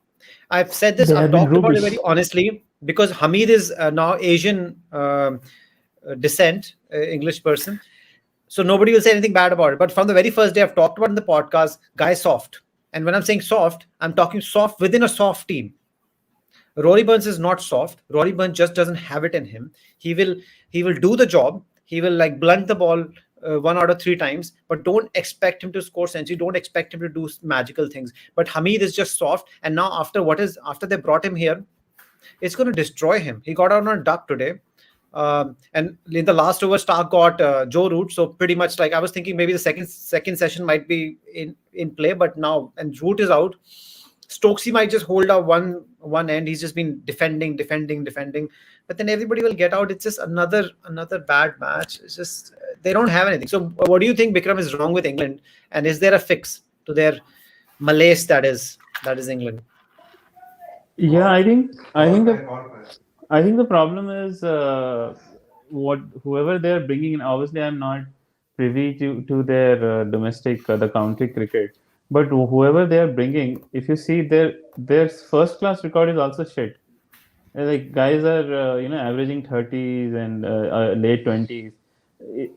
I've said this, They I've have been talked about it rubbish. very honestly, because Hamid is now Asian descent, English person. So nobody will say anything bad about it. But from the very first day I've talked about in the podcast, guy soft. And when I'm saying soft, I'm talking soft within a soft team. Rory Burns is not soft. Rory Burns just doesn't have it in him. He will do the job. He will like blunt the ball 1 out of 3 times, but don't expect him to score century. Don't expect him to do magical things. But Hamid is just soft. And now after they brought him here, it's going to destroy him. He got out on a duck today. And in the last over, Stark got Joe Root. So pretty much, like, I was thinking maybe the second session might be in play, but now, and Root is out. Stokesy might just hold up one end. He's just been defending. But then everybody will get out. It's just another bad match. It's just they don't have anything. So what do you think, Bikram, is wrong with England? And is there a fix to their malaise that is England? Yeah, I think the problem is what whoever they're bringing in. Obviously, I'm not privy to their domestic the county cricket, but whoever they are bringing, if you see their first class record is also shit. Like guys are averaging 30s and late 20s.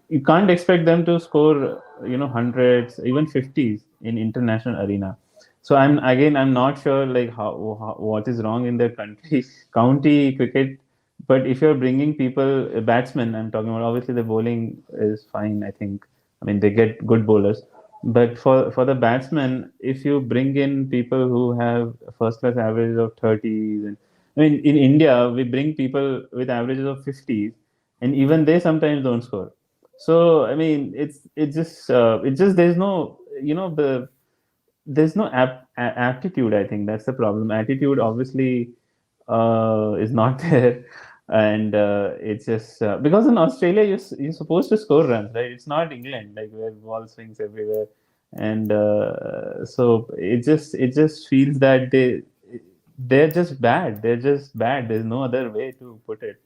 You can't expect them to score hundreds, even 50s in international arena. So I'm not sure like how what is wrong in their country county cricket. But if you're bringing people, batsmen, I'm talking about, obviously the bowling is fine. I mean they get good bowlers, but for the batsmen, if you bring in people who have first class averages of 30s, and I mean in India we bring people with averages of 50s, and even they sometimes don't score. So I mean it's just there's no there's no aptitude. I think that's the problem. Attitude obviously is not there, and it's just because in Australia you're supposed to score runs, right? It's not England like where ball swings everywhere, and so it just feels that they're just bad. They're just bad. There's no other way to put it.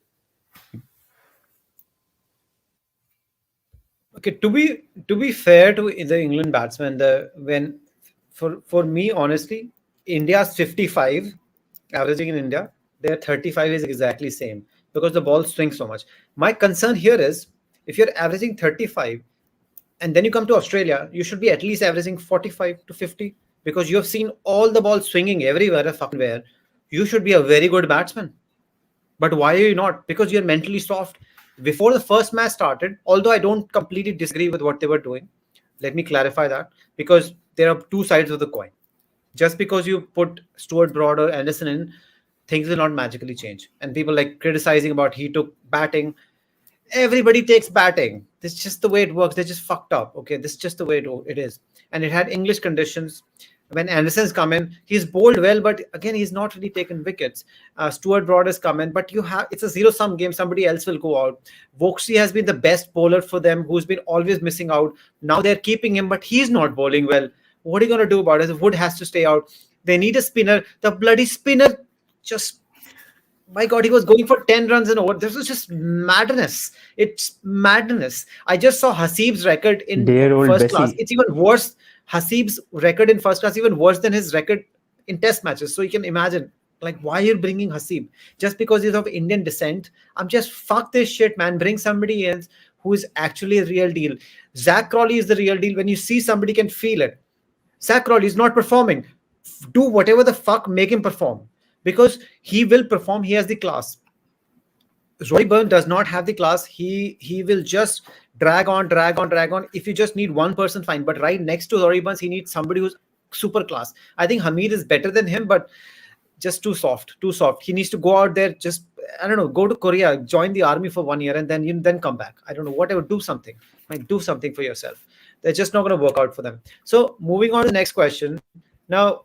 Okay, to be fair to the England batsmen, the when for me honestly, India's 55 averaging in India, their 35 is exactly same because the ball swings so much. My concern here is if you're averaging 35 and then you come to Australia, you should be at least averaging 45 to 50 because you have seen all the balls swinging everywhere, fucking where. You should be a very good batsman. But why are you not? Because you're mentally soft. Before the first match started, although I don't completely disagree with what they were doing, let me clarify that because there are two sides of the coin. Just because you put Stuart Broad or Anderson in, things will not magically change. And people like criticizing about he took batting. Everybody takes batting. This is just the way it works. They're just fucked up. Okay, this is just the way it is. And it had English conditions. When Anderson's come in, he's bowled well, but again, he's not really taken wickets. Stuart Broad has come in, but you have it's a zero-sum game. Somebody else will go out. Vokshi has been the best bowler for them, who's been always missing out. Now they're keeping him, but he's not bowling well. What are you gonna do about it? Wood has to stay out. They need a spinner. The bloody spinner just my God, he was going for 10 runs and over. This was just madness. It's madness. I just saw Hasib's record in Dear old first class. Bessie. It's even worse. Hasib's record in first class even worse than his record in test matches. So you can imagine, like, why you're bringing Hasib? Just because he's of Indian descent? I'm just, fuck this shit, man. Bring somebody else who is actually a real deal. Zach Crawley is the real deal. When you see somebody can feel it. Zach Crawley is not performing. Do whatever the fuck, make him perform because he will perform. He has the class. Roy Byrne does not have the class. He will just drag on, drag on, drag on. If you just need one person, fine. But right next to Roy Burns, he needs somebody who's super class. I think Hamid is better than him, but just too soft, too soft. He needs to go out there, just I don't know, go to Korea, join the army for 1 year, and then come back. I don't know, whatever. Do something, like do something for yourself. They're just not going to work out for them. So moving on to the next question. Now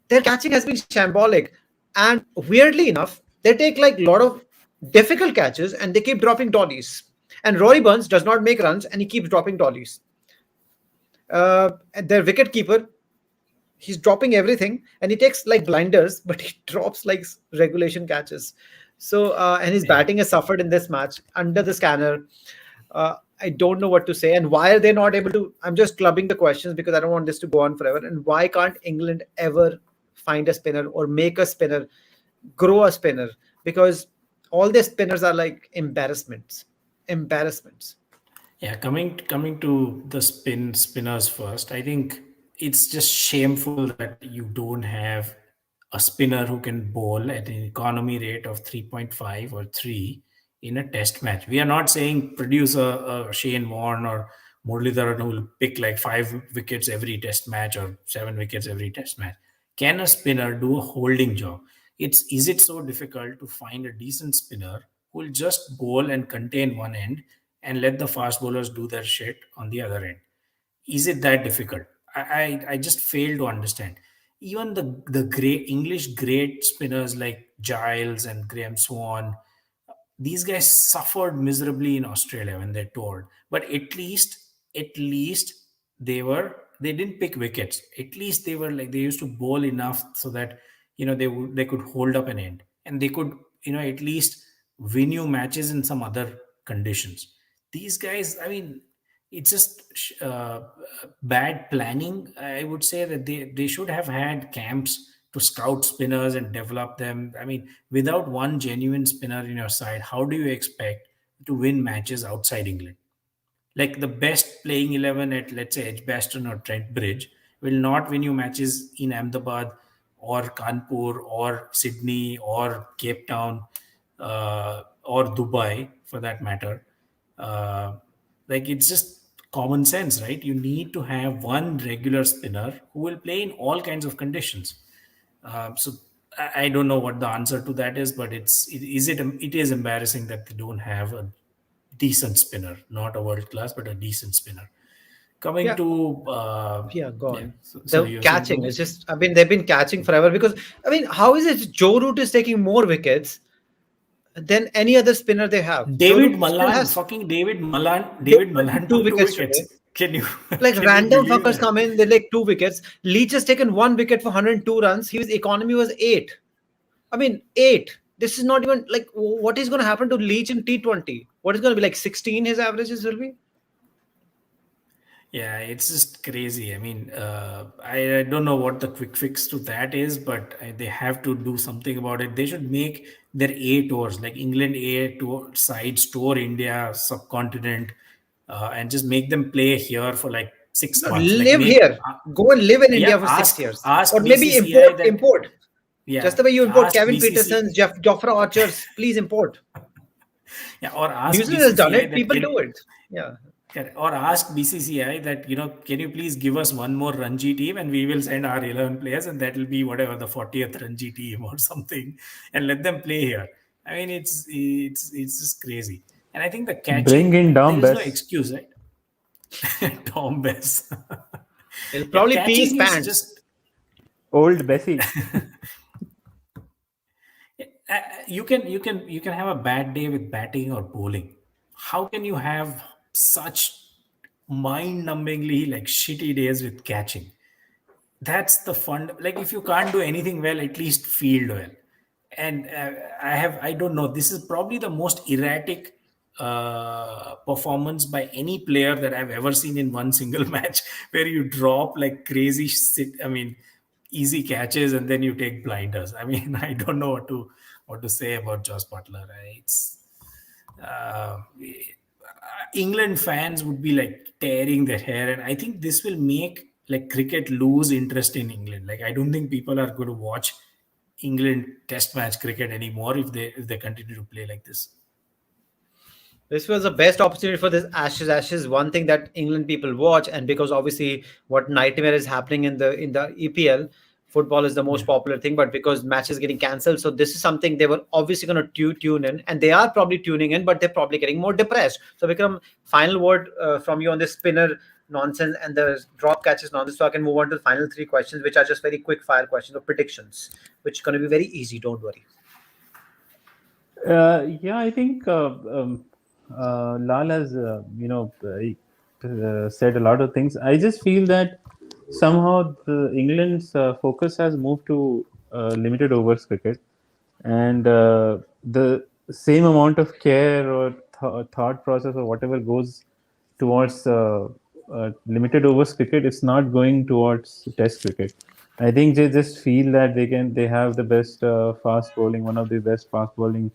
their catching has been shambolic, and weirdly enough, they take like a lot of difficult catches and they keep dropping dollies. And Rory Burns does not make runs and he keeps dropping dollies. And their wicket keeper, he's dropping everything and he takes like blinders, but he drops like regulation catches. So and his Yeah. batting has suffered in this match under the scanner. I don't know what to say. And why are they not able to? I'm just clubbing the questions because I don't want this to go on forever. And why can't England ever find a spinner or make a spinner, grow a spinner? Because all their spinners are like embarrassments. Embarrassments. Yeah, coming to the spinners first. I think it's just shameful that you don't have a spinner who can bowl at an economy rate of 3.5 or 3 in a test match. We are not saying produce a Shane Warne or Muralidharan who will pick like 5 wickets every test match or 7 wickets every test match. Can a spinner do a holding job? Is it so difficult to find a decent spinner who will just bowl and contain one end and let the fast bowlers do their shit on the other end? Is it that difficult? I just fail to understand. Even the great English great spinners like Giles and Graham Swan, these guys suffered miserably in Australia when they toured. But at least they didn't pick wickets. At least they were like they used to bowl enough so that they could hold up an end and they could at least win you matches in some other conditions. These guys, I mean, it's just bad planning. I would say that they should have had camps to scout spinners and develop them. I mean, without one genuine spinner in your side, how do you expect to win matches outside England? Like the best playing 11 at, let's say, Edgbaston or Trent Bridge will not win you matches in Ahmedabad or Kanpur or Sydney or Cape Town or Dubai for that matter. Uh, like it's just common sense, right? You need to have one regular spinner who will play in all kinds of conditions. So I don't know what the answer to that is, but it is embarrassing that they don't have a decent spinner, not a world class, but a decent spinner. Coming Yeah, to yeah, go yeah, on. so The you're saying, catching is Bhunesh? just, I mean, they've been catching forever because, I mean, how is it Joe Root is taking more wickets than any other spinner they have? Joe David Root still Malan, has, fucking David Malan, they David took Malan two took two wickets wickets. today. Can you Like can you random believe fuckers that? come in, they like 2 wickets. Leach has taken 1 wicket for 102 runs. His economy was 8. I mean, 8. This is not even like what is going to happen to Leach in T20? What is going to be like 16? His averages will be. Yeah, it's just crazy. I mean, I don't know what the quick fix to that is, but they have to do something about it. They should make their A tours, like England A tour sides tour India subcontinent, and just make them play here for like six No, months. Like live make, here. Go and live in India yeah, for 6 years, ask or maybe BCCI import. that, Import. Just yeah, the way you import ask Kevin BCC, Petersons, Jofra Archers. Please import. yeah, or New ask Zealand has done BCCI it. that People can. do it. Yeah. Correct. Or ask BCCI that, can you please give us one more Ranji team and we will send our 11 players and that will be whatever the 40th Ranji team or something and let them play here. I mean, it's just crazy. And I think the Bring catching, in there Dom is no Bess, excuse, right? Tom Bess. He'll Yeah, probably pee his catching is pants. just old Bessie. you can have a bad day with batting or bowling. How can you have such mind-numbingly like shitty days with catching? That's the fun. Like if you can't do anything well, at least field well. And I don't know, this is probably the most erratic performance by any player that I've ever seen in one single match, where you drop like crazy I mean, easy catches and then you take blinders. I mean, I don't know what to say about Josh Butler. It's uh, England fans would be like tearing their hair, and I think this will make like cricket lose interest in England. Like I don't think people are going to watch England Test match cricket anymore if they continue to play like this. This was the best opportunity for this Ashes. One thing that England people watch, and because obviously what nightmare is happening in the EPL, football is the most Yeah. popular thing. But because matches getting cancelled, so this is something they were obviously going to tune in, and they are probably tuning in, but they're probably getting more depressed. So, Vikram, final word from you on this spinner nonsense and the drop catches nonsense. So I can move on to the final three questions, which are just very quick fire questions or predictions, which is going to be very easy. Don't worry. Yeah, I think Lal has, said a lot of things. I just feel that somehow England's focus has moved to limited overs cricket, and the same amount of care or thought process or whatever goes towards limited overs cricket, it's not going towards Test cricket. I think they just feel that they have the best fast bowling, one of the best fast bowling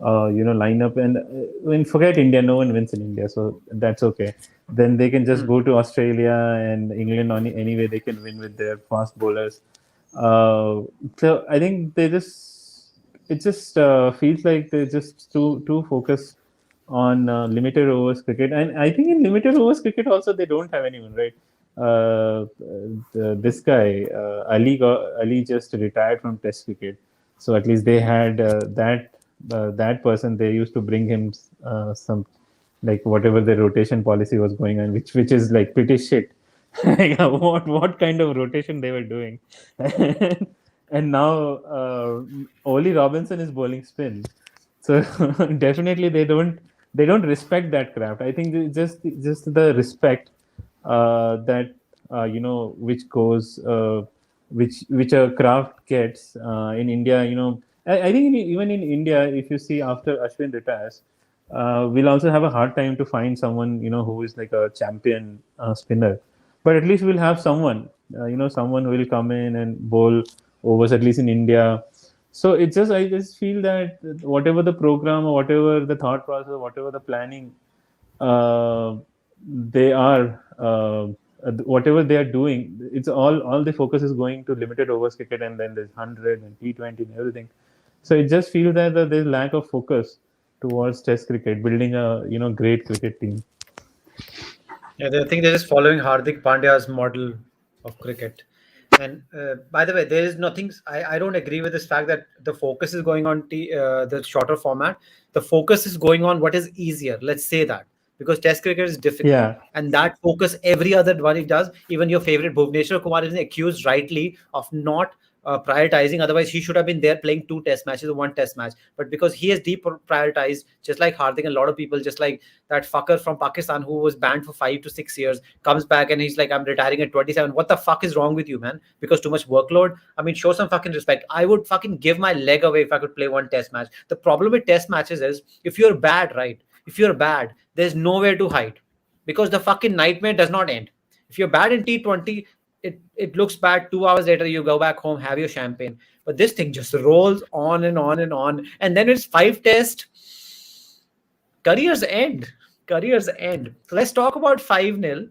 lineup, and when forget India, no one wins in India, so that's okay. Then they can just go to Australia and England on anyway. They can win with their fast bowlers. So I think it just feels like they're just too focused on limited overs cricket, and I think in limited overs cricket also they don't have anyone, right? This guy Ali just retired from Test cricket, so at least they had that person. They used to bring him some, like whatever the rotation policy was going on, which is like pretty shit. Like, what kind of rotation they were doing, and now Oli Robinson is bowling spin, so definitely they don't respect that craft. I think just the respect that which goes which a craft gets in India. I think even in India, if you see after Ashwin retires, we'll also have a hard time to find someone who is like a champion spinner. But at least we'll have someone, someone who will come in and bowl overs, at least in India. So it's just, I just feel that whatever the program or whatever the thought process, or whatever the planning, they are, whatever they are doing, it's all the focus is going to limited overs cricket, and then there's 100 and T20 and everything. So it just feels that there's lack of focus towards Test cricket, building a great cricket team. Yeah, I think they're just following Hardik Pandya's model of cricket. And by the way, there is nothing. I don't agree with this fact that the focus is going on the shorter format. The focus is going on what is easier. Let's say that, because Test cricket is difficult, Yeah, and that focus every other one it does. Even your favorite Bhuvneshwar Kumar is accused rightly of not prioritizing. Otherwise, he should have been there playing 2 Test matches or 1 Test match. But because he has deprioritized, just like Hardik and a lot of people, just like that fucker from Pakistan who was banned for 5 to 6 years, comes back and he's like, I'm retiring at 27. What the fuck is wrong with you, man? Because too much workload? I mean, show some fucking respect. I would fucking give my leg away if I could play 1 Test match. The problem with Test matches is if you're bad, right? If you're bad, there's nowhere to hide because the fucking nightmare does not end. If you're bad in T20, it looks bad. 2 hours later, you go back home, have your champagne. But this thing just rolls on and on and on. And then it's 5 tests. Careers end. Careers end. So let's talk about 5-0.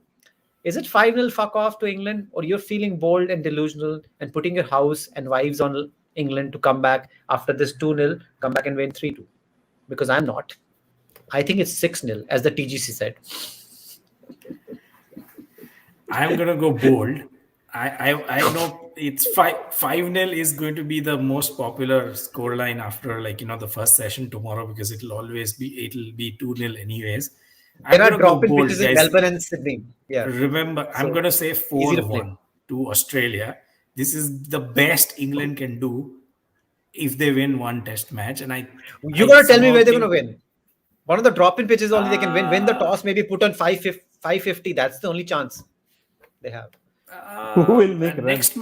Is it 5-0 fuck off to England, or you're feeling bold and delusional and putting your house and wives on England to come back after this 2-0, come back and win 3-2? Because I'm not. I think it's 6-0, as the TGC said. I'm gonna go bold. I know it's 5-0 is going to be the most popular scoreline after the first session tomorrow, because it'll be 2-0 anyways. I'm There are gonna go drop-in bold, pitches in guys. Melbourne and Sydney. Yeah. Remember, I'm So, gonna say easy to play. 4-1 to Australia. This is the best England can do if they win 1 Test match, and You I gotta tell me somehow where they're gonna think win. One of the drop-in pitches only they can win the uh, toss, maybe put on 550. That's the only chance they have. who will make runs?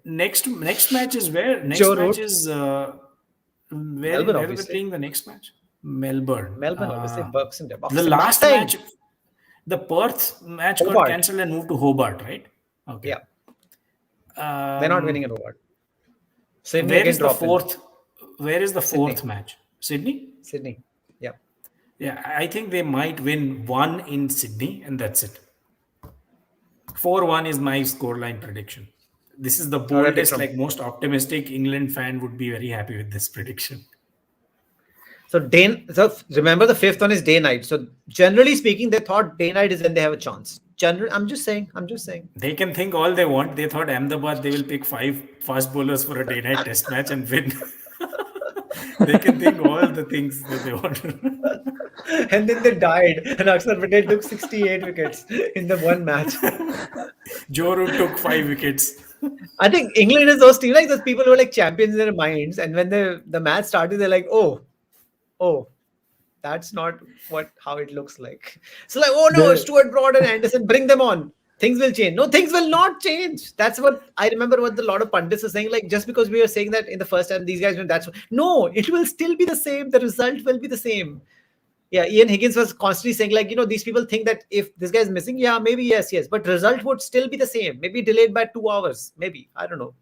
next match is where? Next Joe match Root, is Melbourne, where are they obviously. playing the next match? Melbourne. Melbourne, obviously. Boxing Day. The Boxing last time. match, the Perth match got Hobart. cancelled and moved to Hobart, right? Okay. Yeah. They're not winning at Hobart. Sydney Where again is the drop in. fourth? Where is the Sydney. fourth match? Sydney. Sydney. Yeah. Yeah, I think they might win one in Sydney, and that's it. 4-1 is my scoreline prediction. This is the All right, boldest, Vikram. most optimistic England fan would be very happy with this prediction. So remember the fifth one is day night. So generally speaking, they thought day night is when they have a chance. I'm just saying. They can think all they want. They thought Ahmedabad they will pick 5 fast bowlers for a day-night Test match and win. They can think all the things that they want. And then they died. And Akshar Patel took 68 wickets in the one match. Joe Root took 5 wickets. I think England is those teams, like those people who are like champions in their minds. And when the match started, they're like, oh, that's not how it looks like. So like, oh no, Stuart Broad and Anderson, bring them on. Things will change. No, things will not change. That's what I remember what a lot of pundits are saying. Like, just because we are saying that in the first time, these guys win, no, it will still be the same. The result will be the same. Yeah, Ian Higgins was constantly saying, like, these people think that if this guy is missing, yeah, maybe yes, but result would still be the same. Maybe delayed by 2 hours. Maybe. I don't know.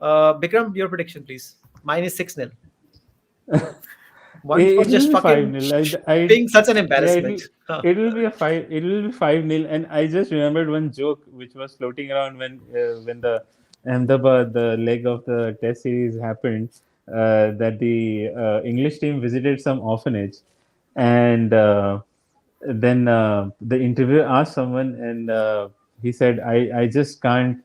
Bikram, your prediction, please. Mine is 6-0. One for just fucking 5-0. being such an embarrassment. It will be 5-0. And I just remembered one joke which was floating around when the Ahmedabad, the leg of the Test series happened, that the English team visited some orphanage, and then the interviewer asked someone, and he said, I just can't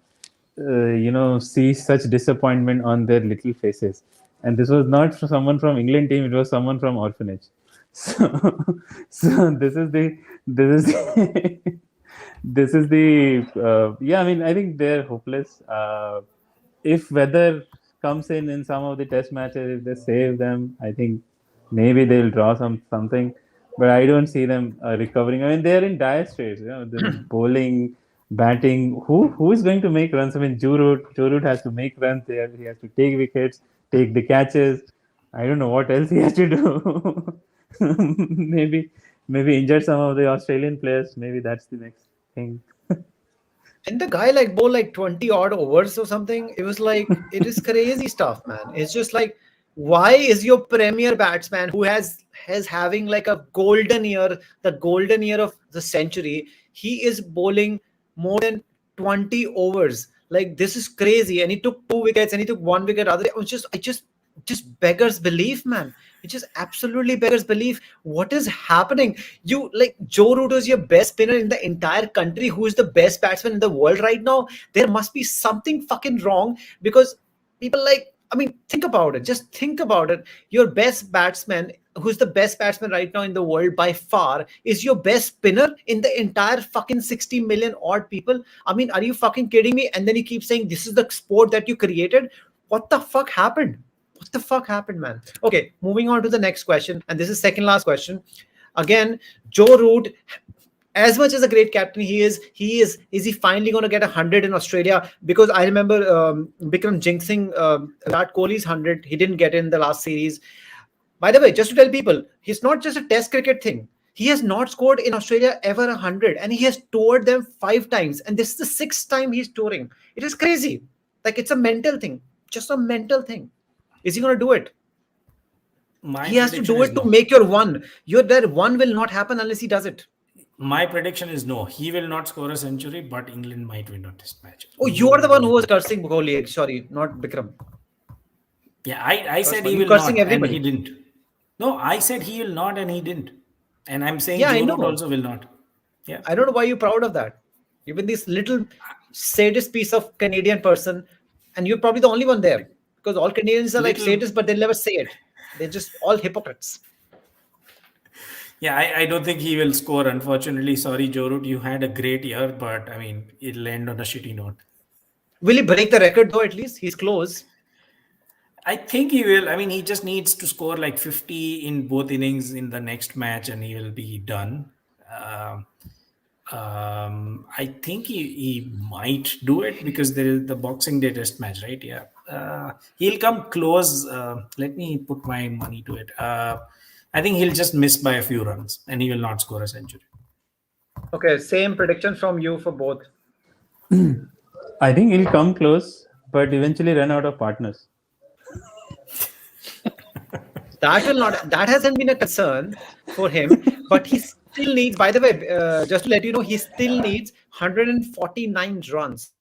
see such disappointment on their little faces. And this was not someone from England team; it was someone from orphanage. So this is the yeah. I mean, I think they're hopeless. If weather comes in some of the Test matches, if they save them, I think maybe they'll draw something. But I don't see them recovering. I mean, they're in dire straits. The bowling, batting. Who is going to make runs? I mean, Joe Root has to make runs. He has to take wickets, take the catches. I don't know what else he has to do. maybe injure some of the Australian players. Maybe that's the next thing. And the guy like bowled like 20 odd overs or something. It was like, it is crazy stuff, man. It's just like, why is your premier batsman who has having like a golden year, the golden year of the century, he is bowling more than 20 overs. Like this is crazy. And he took 2 wickets and he took 1 wicket. Other day. It just beggars belief, man. It just absolutely beggars belief. What is happening? You like Joe Root is your best spinner in the entire country, who is the best batsman in the world right now. There must be something fucking wrong because people like, I mean, think about it. Just think about it. Your best batsman, who's the best batsman right now in the world by far, is your best spinner in the entire fucking 60 million odd people. I mean, are you fucking kidding me? And then you keep saying this is the sport that you created. What the fuck happened? What the fuck happened, man? Okay, moving on to the next question, and this is second last question. Again, Joe Root, as much as a great captain is he finally going to get 100 in Australia? Because I remember Bikram jinxing Virat Kohli's 100. He didn't get in the last series. By the way, just to tell people, he's not just a test cricket thing. He has not scored in Australia ever 100, and he has toured them 5 times, and this is the 6th time he's touring. It is crazy. Like it's a mental thing, just a mental thing. Is he going to do it? My He has to prediction do is it to no. make your one. Your that one will not happen unless he does it. My prediction is no. He will not score a century, but England might win a test match. Oh, Me you are the will one do who was it. cursing Kohli. Sorry, not Bikram. Yeah, I First said one, he you will cursing not, and he everybody. didn't. No, I said he will not, and he didn't. And I'm saying Yeah, I Joe Root know. also will not. Yeah, I don't know why you're proud of that. You've been this little sadist piece of Canadian person, and you're probably the only one there because all Canadians are like little. sadists, but they'll never say it. They're just all hypocrites. Yeah, I don't think he will score. Unfortunately, sorry, Joe Root, you had a great year, but I mean, it'll end on a shitty note. Will he break the record though? At least he's close. I think he will. I mean, he just needs to score like 50 in both innings in the next match, and he will be done. Um, I think he might do it because there is the Boxing Day test match, right? Yeah. He'll come close. Let me put my money to it. I think he'll just miss by a few runs and he will not score a century. Okay, same prediction from you for both. I think he'll come close, but eventually run out of partners. That will not. That hasn't been a concern for him, but he still needs. By the way, just to let you know, he still needs 149 runs.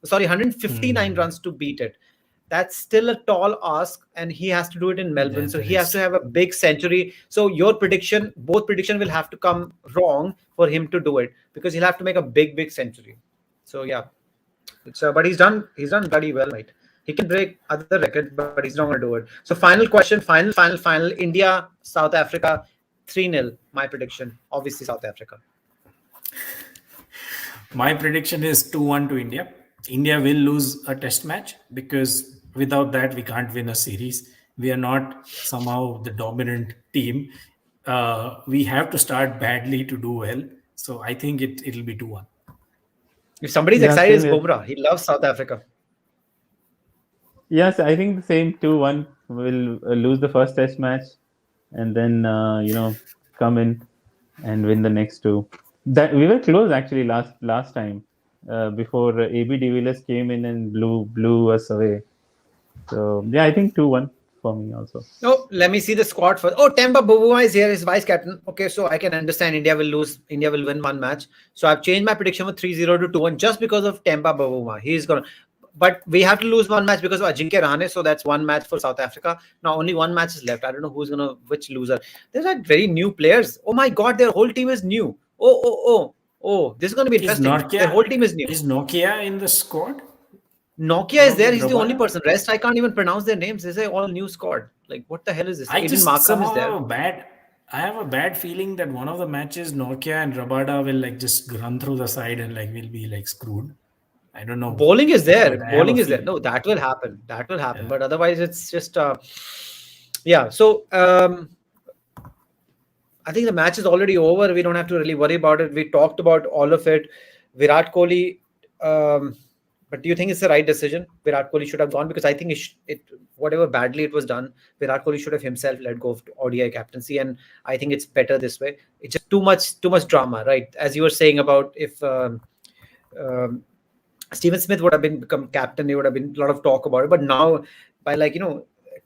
Sorry, 159 runs to beat it. That's still a tall ask, and he has to do it in Melbourne. Yeah, So that he has to is. have a big century. So your prediction, both prediction will have to come wrong for him to do it because he'll have to make a big, big century. So yeah, it's but he's done bloody well, mate. He can break other records, but he's not going to do it. So final question, final. India, South Africa, 3-0. My prediction, obviously South Africa. My prediction is 2-1 to India. India will lose a test match because without that, we can't win a series. We are not somehow the dominant team. We have to start badly to do well. So I think it'll be 2-1. If somebody's Yeah, excited, same it's here. Bumrah. He loves South Africa. Yes, I think the same 2-1 will lose the first test match and then come in and win the next two. That we were close actually last time before AB de Villiers came in and blew us away. So yeah, I think 2-1 for me also. Oh, let me see the squad first. Oh, Temba Bavuma is here, his vice captain. Okay, so I can understand India will lose. India will win one match. So I've changed my prediction from 3-0 to 2-1 just because of Temba Bavuma. He's gonna. But we have to lose one match because of Ajinkya Rahane. So that's one match for South Africa. Now only one match is left. I don't know which loser. There's like very new players. Oh my God, their whole team is new. Oh. This is gonna be Is interesting. Their whole Nokia team is new. is Nokia in the squad Nokia is along there. with He's the only Rabada? person. Rest, I can't even pronounce their names. They say all new squad. Like, what the hell is this? I Aiden just Markram is somehow there. I have a bad feeling that one of the matches Nokia and Rabada will like just run through the side and like we'll be like screwed. I don't know, Bowling is there. but I have a Bowling is there. feeling. No, that will happen. That will happen. Yeah. But otherwise, it's just yeah. So I think the match is already over. We don't have to really worry about it. We talked about all of it. Virat Kohli. But do you think it's the right decision? Virat Kohli should have gone because I think whatever badly it was done, Virat Kohli should have himself let go of ODI captaincy, and I think it's better this way. It's just too much drama, right? As you were saying about if Steven Smith would have become captain. There would have been a lot of talk about it. But now, by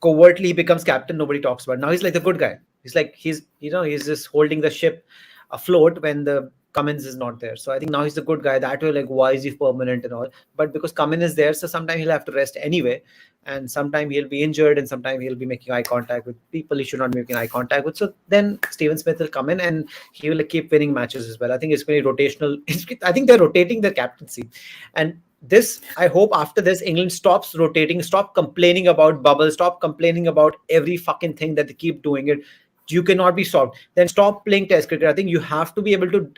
covertly he becomes captain, nobody talks about it. Now he's like the good guy. He's like he's just holding the ship afloat when the Cummins is not there. So I think now he's the good guy. That way, like, why is he permanent and all? But because Cummins is there, so sometimes he'll have to rest anyway, and sometimes he'll be injured, and sometimes he'll be making eye contact with people he should not be making eye contact with. So then Steven Smith will come in and he will keep winning matches as well. I think it's very rotational. I think they're rotating their captaincy, and this, I hope after this England stops rotating, stop complaining about bubbles, stop complaining about every fucking thing that they keep doing it. You cannot be stopped. Then stop playing test cricket. I think you have to be able to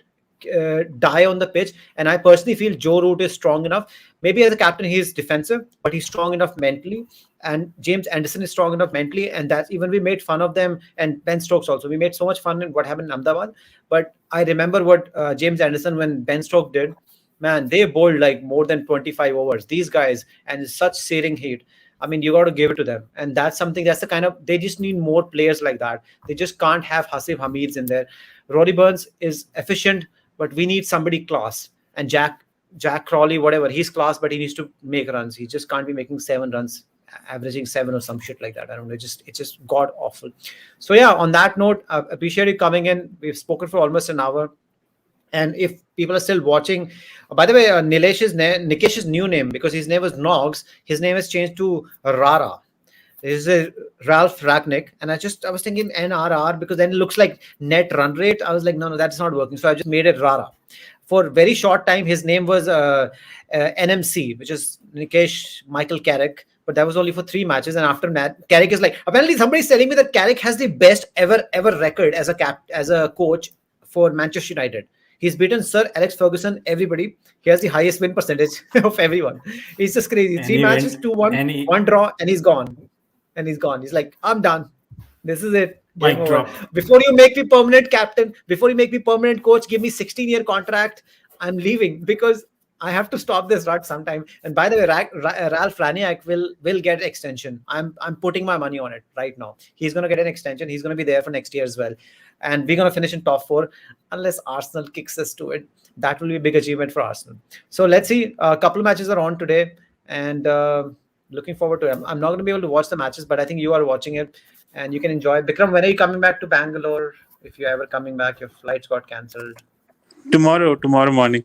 die on the pitch. And I personally feel Joe Root is strong enough. Maybe as a captain, he's defensive, but he's strong enough mentally. And James Anderson is strong enough mentally. And that's even we made fun of them, and Ben Stokes also. We made so much fun in what happened in Ahmedabad. But I remember what James Anderson, when Ben Stokes did, man, they bowled like more than 25 overs. These guys, and such searing heat. I mean, you got to give it to them. And that's something, that's the kind of, they just need more players like that. They just can't have Hasib Hamids in there. Rory Burns is efficient, but we need somebody class. And Jack Crawley, whatever, he's class, but he needs to make runs. He just can't be making 7 runs, averaging 7 or some shit like that. I don't know. It's just god awful. So yeah, on that note, I appreciate you coming in. We've spoken for almost an hour. And if people are still watching, by the way, Nikesh's new name, because his name was Noggs, his name has changed to Rara. This is a Ralph Ragnick, and I was thinking NRR, because then it looks like net run rate. I was like, no, that's not working. So I just made it Rara. For a very short time, his name was NMC, which is Nikesh Michael Carrick. But that was only for 3 matches, and after that, Carrick is like, apparently somebody's telling me that Carrick has the best ever record as a coach for Manchester United. He's beaten Sir Alex Ferguson, everybody. He has the highest win percentage of everyone. He's just crazy. And 3 he matches, went, 2-1, 1 draw, and he's gone. He's like, I'm done. This is it. Game mic over. drop. Before you make me permanent captain, before you make me permanent coach, give me 16-year contract. I'm leaving because I have to stop this rut sometime. And by the way, Ralph Raniak will get extension. I'm putting my money on it right now. He's going to get an extension. He's going to be there for next year as well. And we're going to finish in top 4 unless Arsenal kicks us to it. That will be a big achievement for Arsenal. So let's see. A couple of matches are on today, and looking forward to it. I'm not going to be able to watch the matches, but I think you are watching it and you can enjoy. Bikram, when are you coming back to Bangalore? If you're ever coming back, your flights got cancelled. Tomorrow morning.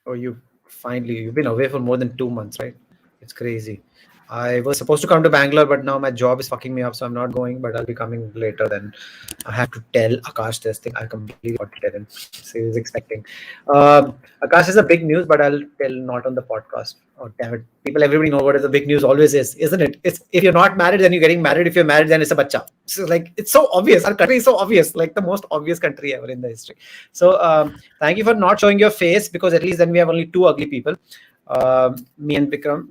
Oh, you've been away for more than 2 months, right? It's crazy. I was supposed to come to Bangalore, but now my job is fucking me up, so I'm not going, but I'll be coming later. Then I have to tell Akash this thing. I completely forgot to tell him. So he was expecting. Akash is a big news, but I'll tell not on the podcast. Oh, damn it. Everybody know what the big news always is, isn't it? It's if you're not married, then you're getting married. If you're married, then it's a bacha. So like, it's so obvious. Our country is so obvious, like the most obvious country ever in the history. So thank you for not showing your face, because at least then we have only 2 ugly people. Me and Bikram,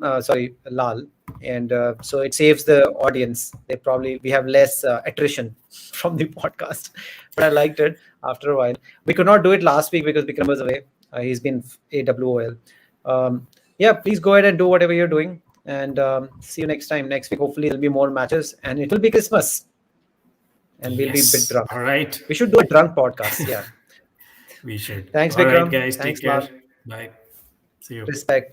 Lal, and so it saves the audience. We have less attrition from the podcast, but I liked it after a while. We could not do it last week because Bikram was away. He's been AWOL. Yeah, please go ahead and do whatever you're doing, and see you next time. Next week, hopefully there'll be more matches, and it will be Christmas, and we'll be a bit drunk. All right. We should do a drunk podcast. Yeah. We should. Thanks, All Bikram. right, guys. Thanks, Take care. Lal. Bye. See you. Respect.